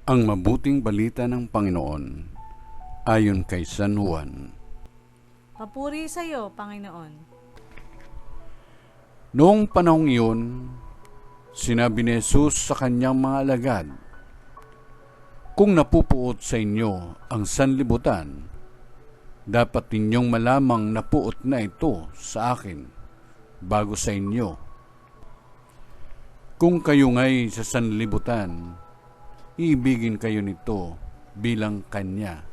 Ang mabuting balita ng Panginoon ayon kay San Juan. Papuri sa iyo, Panginoon. Noong panahong iyon, sinabi ni Jesus sa kanyang mga alagad, "Kung napupuot sa inyo ang sanlibutan, dapat ninyong malamang napuot na ito sa akin bago sa inyo. Kung kayo nga'y sa sanlibutan, iibigin kayo nito bilang kanya.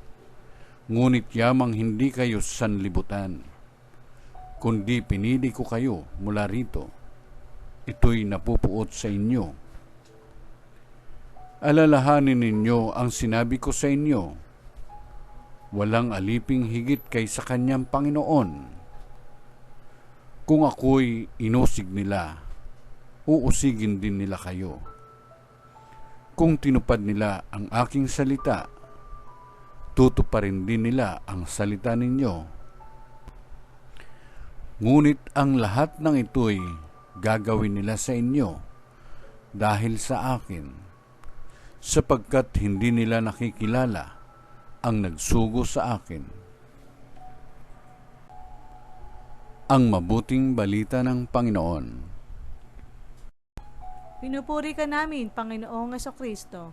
Ngunit yamang hindi kayo sanlibutan, kundi pinili ko kayo mula rito. Ito'y napupuot sa inyo. Alalahanin ninyo ang sinabi ko sa inyo. Walang aliping higit kaysa kanyang Panginoon. Kung ako'y inusig nila, uusigin din nila kayo. Kung tinupad nila ang aking salita, tutuparin din nila ang salita ninyo. Ngunit ang lahat ng ito'y gagawin nila sa inyo dahil sa akin, sapagkat hindi nila nakikilala ang nagsugo sa akin." Ang mabuting balita ng Panginoon. Pinupuri ka namin, Panginoong Kristo.